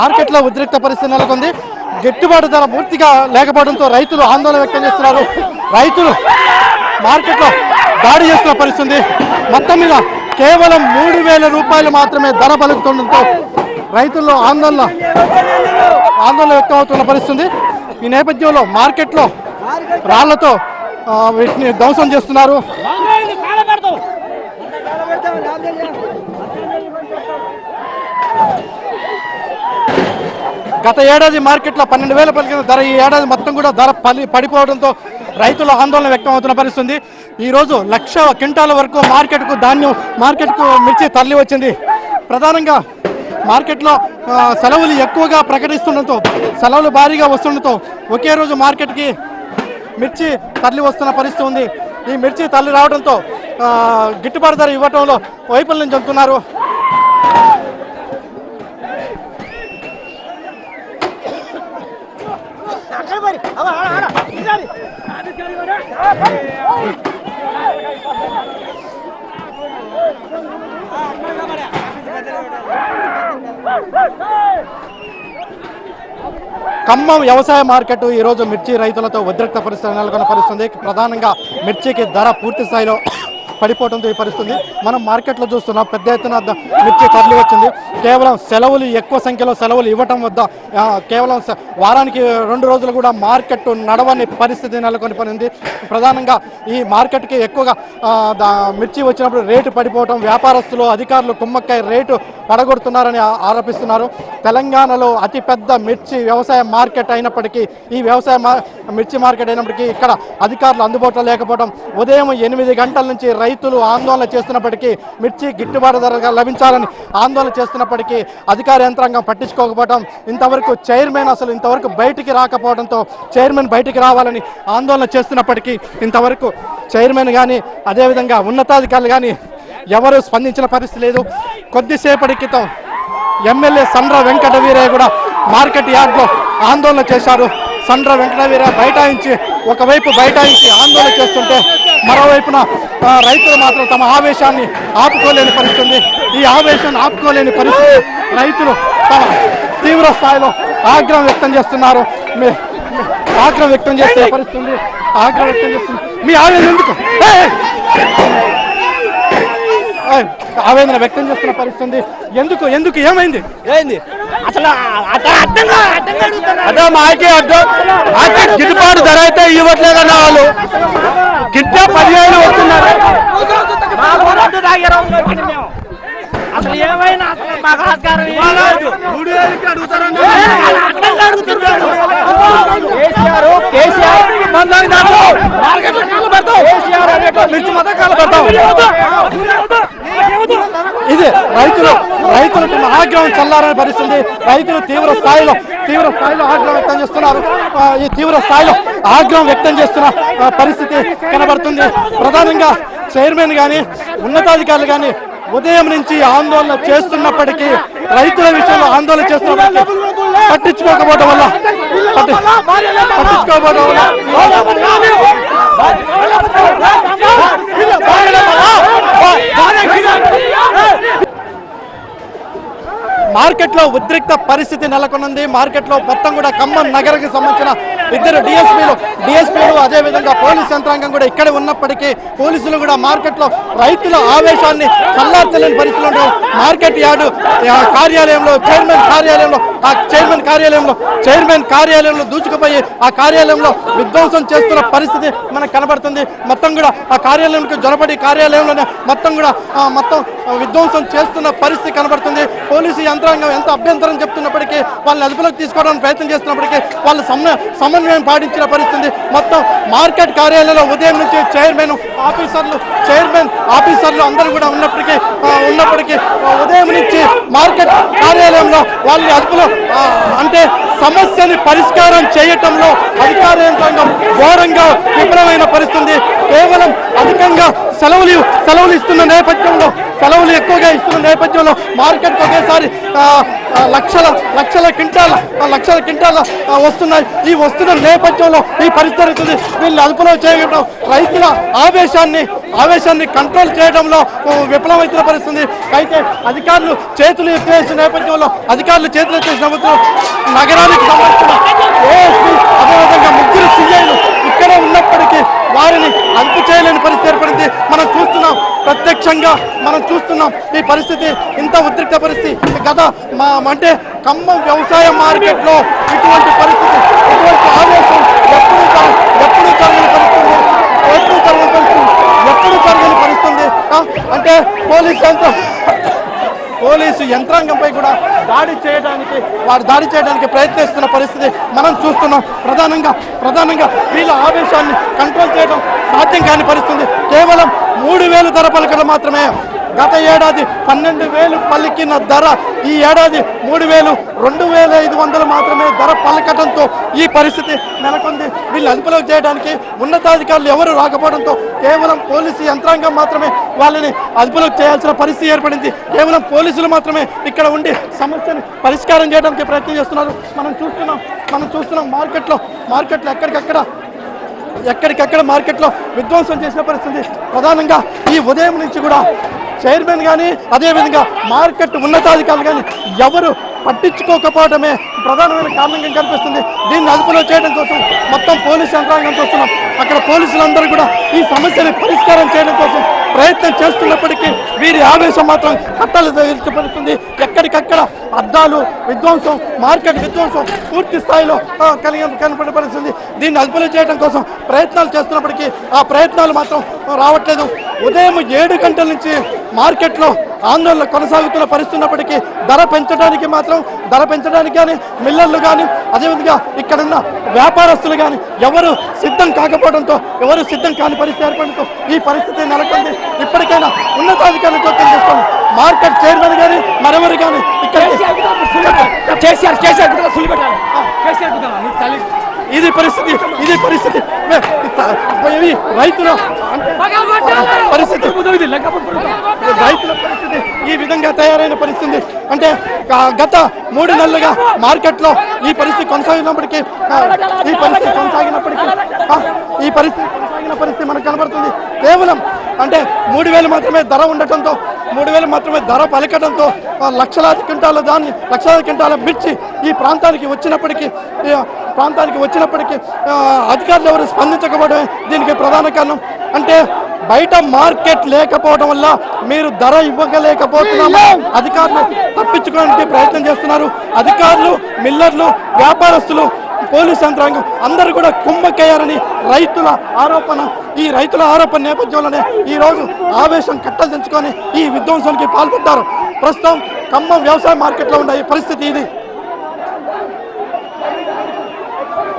మార్కెట్లో ఉద్రిక్త పరిస్థితి నెలకొంది. గిట్టుబాటు ధర పూర్తిగా లేకపోవడంతో రైతులు ఆందోళన వ్యక్తం చేస్తున్నారు. రైతులు మార్కెట్లో దాడి చేస్తున్న పరిస్థితి. మొత్తం మీద కేవలం 3,000 రూపాయలు మాత్రమే ధర పలుకుతుండటంతో రైతుల్లో ఆందోళన వ్యక్తం అవుతున్న పరిస్థితి. ఈ నేపథ్యంలో మార్కెట్లో రాళ్లతో వీటిని ధ్వంసం చేస్తున్నారు. గత ఏడాది మార్కెట్లో 12,000 పలికిన ధర ఈ ఏడాది మొత్తం కూడా ధర పడిపోవడంతో రైతులు ఆందోళన వ్యక్తం అవుతున్న పరిస్థితి. ఈరోజు 1,00,000 క్వింటాల వరకు మార్కెట్కు మిర్చి తరలి వచ్చింది. ప్రధానంగా మార్కెట్లో సెలవులు ఎక్కువగా ప్రకటిస్తుండటంతో, సెలవులు భారీగా వస్తుండటంతో ఒకే రోజు మార్కెట్కి మిర్చి తరలి వస్తున్న పరిస్థితి ఉంది. ఈ మిర్చి తరలి రావడంతో గిట్టుబాటు ధర ఇవ్వడంలో వైఫల్యం చెందుతున్నారు. ఖమ్మం వ్యవసాయ మార్కెట్ ఈరోజు మిర్చి రైతులతో ఉద్రిక్త పరిస్థితి నెలకొన్న పరిస్థితుంది. ప్రధానంగా మిర్చికి ధర పూర్తి స్థాయిలో పడిపోవడంతో ఈ పరిస్థితి మనం మార్కెట్లో చూస్తున్నాం. పెద్ద ఎత్తున మిర్చి తరలి వచ్చింది. కేవలం సెలవులు ఎక్కువ సంఖ్యలో సెలవులు ఇవ్వటం వద్ద కేవలం వారానికి 2 రోజులు కూడా మార్కెట్ నడవని పరిస్థితి నెలకొనిపోయింది. ప్రధానంగా ఈ మార్కెట్కి ఎక్కువగా మిర్చి వచ్చినప్పుడు రేటు పడిపోవటం, వ్యాపారస్తులు అధికారులు కుమ్మక్కై రేటు పడగొడుతున్నారని ఆరోపిస్తున్నారు. తెలంగాణలో అతిపెద్ద మిర్చి వ్యవసాయ మార్కెట్ అయినప్పటికీ, ఈ మిర్చి మార్కెట్ అయినప్పటికీ ఇక్కడ అధికారులు అందుబాటులో లేకపోవడం, ఉదయం 8 గంటల నుంచి రైతులు ఆందోళన చేస్తున్నప్పటికీ, మిర్చి గిట్టుబాటు ధరగా లభించాలని ఆందోళన చేస్తున్నప్పటికీ అధికార యంత్రాంగం పట్టించుకోకపోవడం, ఇంతవరకు బయటికి రాకపోవడంతో చైర్మన్ బయటికి రావాలని ఆందోళన చేస్తున్నప్పటికీ ఇంతవరకు చైర్మన్ కానీ అదేవిధంగా ఉన్నతాధికారులు కానీ ఎవరు స్పందించిన పరిస్థితి లేదు. కొద్దిసేపటి క్రితం ఎమ్మెల్యే సండ్ర వెంకట వీరయ్య కూడా మార్కెట్ యార్డ్లో ఆందోళన చేశారు. సండ్ర వెంకట వీరయ్య ఒకవైపు బైఠాయించి ఆందోళన చేస్తుంటే, మరోవైపున రైతులు మాత్రం తమ ఆవేశాన్ని ఆపుకోలేని పరిస్థితి. ఈ ఆవేశాన్ని ఆపుకోలేని పరిస్థితి రైతులు తమ తీవ్ర స్థాయిలో ఆగ్రహం వ్యక్తం చేస్తున్నారు. ఆగ్రహం వ్యక్తం చేసే పరిస్థితి. మీ ఆవేదన ఎందుకు? ఆవేదన వ్యక్తం చేస్తున్న పరిస్థితి ఎందుకు ఏమైంది అసలు అదే మాకే అర్థం. గిట్టుబాటు ధర అయితే ఇవ్వట్లేదన్న వాళ్ళు గిట్ట 15 వస్తున్నారు. అసలు ఏమైనా ఇది రైతులు ఆగ్రహం చల్లారని పరిస్థితి. రైతులు తీవ్ర స్థాయిలో ఆగ్రహం వ్యక్తం చేస్తున్నారు. ఈ తీవ్ర స్థాయిలో ఆగ్రహం వ్యక్తం చేస్తున్న పరిస్థితి కనబడుతుంది. ప్రధానంగా చైర్మన్ కానీ ఉన్నతాధికారులు కానీ ఉదయం నుంచి ఆందోళన చేస్తున్నప్పటికీ, రైతుల విషయంలో ఆందోళన చేస్తున్నప్పటికీ పట్టించుకోకపోవడం వల్ల మార్కెట్లో ఉద్రిక్త పరిస్థితి నెలకొన్నది. మార్కెట్లో మొత్తం కూడా ఖమ్మం నగరానికి సంబంధించిన 2 డిఎస్పీలు అదేవిధంగా పోలీస్ యంత్రాంగం కూడా ఇక్కడే ఉన్నప్పటికీ పోలీసులు కూడా మార్కెట్లో రైతుల ఆవేశాన్ని చల్లార్చలేని పరిస్థితుల్లో మార్కెట్ యార్డు కార్యాలయంలో చైర్మన్ కార్యాలయంలో దూచుకుపోయి ఆ కార్యాలయంలో విధ్వంసం చేస్తున్న పరిస్థితి మనకు కనబడుతుంది. మొత్తం కూడా ఆ కార్యాలయంకి జొరబడి కార్యాలయంలోనే మొత్తం విధ్వంసం చేస్తున్న పరిస్థితి కనబడుతుంది. పోలీసు యంత్రాంగం ఎంత అభ్యంతరం చెప్తున్నప్పటికీ, వాళ్ళని అదుపులోకి తీసుకోవడానికి ప్రయత్నం చేస్తున్నప్పటికీ వాళ్ళు సమన్వయం పాటించిన పరిస్థితి. మొత్తం మార్కెట్ కార్యాలయంలో ఉదయం నుంచి చైర్మన్ ఆఫీసర్లు అందరూ కూడా ఉన్నప్పటికీ ఉదయం నుంచి మార్కెట్ కార్యాలయంలో వాళ్ళని అదుపులో అంటే సమస్యని పరిష్కారం చేయటంలో అధికార యంత్రాంగం ఘోరంగా విఫలమైన పరిస్థితి. కేవలం అధికంగా సెలవులు ఇస్తున్న నేపథ్యంలో సెలవులు ఎక్కువగా ఇస్తున్న నేపథ్యంలో మార్కెట్కి ఒకేసారి లక్షల క్వింటాల వస్తున్నాయి. ఈ వస్తున్న నేపథ్యంలో ఈ పరిస్థితి వీళ్ళు అదుపులో చేయడం రైతుల ఆవేశాన్ని కంట్రోల్ చేయడంలో విఫలమవుతున్న పరిస్థితి. అయితే అధికారులు చేతులు ఎత్తేసిన నేపథ్యంలో నగరానికి సంబంధించిన ఏఎస్పీ అదేవిధంగా ముగ్గురు సీఐలు ఇక్కడే ఉన్నప్పటికీ వారిని అదుపు చేయలేని పరిస్థితి ఏర్పడింది. మనం చూస్తున్నాం, ప్రత్యక్షంగా మనం చూస్తున్నాం ఈ పరిస్థితి. ఇంత ఉద్రిక్త పరిస్థితి అంటే ఖమ్మం వ్యవసాయ మార్కెట్లో ఇటువంటి పరిస్థితి, ఇటువంటి ఆవేశం ఎప్పుడు జరగని పరిస్థితి అంటే పోలీసు యంత్రాంగంపై కూడా దాడి చేయడానికి ప్రయత్నిస్తున్న పరిస్థితి మనం చూస్తున్నాం. ప్రధానంగా వీళ్ళ ఆవేశాన్ని కంట్రోల్ చేయడం సాధ్యం కాని పరిస్థితి. కేవలం 3,000 ధర పలకలు మాత్రమే. గత ఏడాది 12,000 పలికిన ధర ఈ ఏడాది 3,000, 2,500 మాత్రమే ధర పలకటంతో ఈ పరిస్థితి నెలకొంది. వీళ్ళు అదుపులోకి చేయడానికి ఉన్నతాధికారులు ఎవరు రాకపోవడంతో కేవలం పోలీసు యంత్రాంగం మాత్రమే వాళ్ళని అదుపులోకి చేయాల్సిన పరిస్థితి ఏర్పడింది. కేవలం పోలీసులు మాత్రమే ఇక్కడ ఉండి సమస్యను పరిష్కారం చేయడానికి ప్రయత్నం చేస్తున్నారు. మనం చూస్తున్నాం మార్కెట్లో ఎక్కడికక్కడ మార్కెట్లో విధ్వంసం చేసిన పరిస్థితి. ప్రధానంగా ఈ ఉదయం నుంచి కూడా చైర్మన్ కానీ అదేవిధంగా మార్కెట్ ఉన్నతాధికారులు కానీ ఎవరు పట్టించుకోకపోవడమే ప్రధానమైన కారణంగా కనిపిస్తుంది. దీన్ని అదుపులో చేయడం కోసం మొత్తం పోలీసు యంత్రాంగం చూస్తున్నాం. అక్కడ పోలీసులందరూ కూడా ఈ సమస్యని పరిష్కారం చేయడం కోసం ప్రయత్నం చేస్తున్నప్పటికీ వీరి ఆవేశం మాత్రం కట్టలు పడుతుంది. ఎక్కడికక్కడ అద్దాలు విధ్వంసం, మార్కెట్ విధ్వంసం పూర్తి స్థాయిలో కనపడే పరిస్థితుంది. దీన్ని అదుపులో చేయడం కోసం ప్రయత్నాలు చేస్తున్నప్పటికీ ఆ ప్రయత్నాలు మాత్రం రావట్లేదు. ఉదయం 7 గంటల నుంచి మార్కెట్లో ఆందోళన కొనసాగుతున్న పరిస్థితున్నప్పటికీ ధర పెంచడానికి కానీ మిల్లర్లు కానీ అదేవిధంగా ఇక్కడున్న వ్యాపారస్తులు కానీ ఎవరు సిద్ధం కాని పరిస్థితి ఏర్పడంతో ఈ పరిస్థితి నెలకొంది. ఇప్పటికైనా ఉన్నతాధికారులు జోక్యం చేసుకోండి. మార్కెట్ చైర్మన్ కానీ మరెవరు కానీ ఇక్కడ ఇది పరిస్థితి రైతుల పరిస్థితి ఈ విధంగా తయారైన పరిస్థితి. అంటే గత 3 నెలలుగా మార్కెట్లో ఈ పరిస్థితి కొనసాగినప్పటికీ మనకు కనబడుతుంది. కేవలం అంటే 3,000 మాత్రమే ధర ఉండటంతో 3,000 మాత్రమే ధర పలకడంతో లక్షలాది క్వింటాల మిర్చి ఈ ప్రాంతానికి వచ్చినప్పటికీ అధికారులు ఎవరు స్పందించకపోవడమే దీనికి ప్రధాన కారణం. అంటే బయట మార్కెట్ లేకపోవడం వల్ల మీరు ధర ఇవ్వలేకపోతున్నామా అధికారులు తప్పించుకోవడానికి ప్రయత్నం చేస్తున్నారు. అధికారులు, మిల్లర్లు, వ్యాపారస్తులు, పోలీస్ యంత్రాంగం అందరూ కూడా కుమ్మక్కయ్యారని రైతుల ఆరోపణ నేపథ్యంలోనే ఈ రోజు ఆవేశం కట్టలు తెంచుకొని ఈ విధ్వంసానికి పాల్పడ్డారు. ప్రస్తుతం ఖమ్మం వ్యవసాయ మార్కెట్లో ఉన్న ఈ పరిస్థితి ఇది.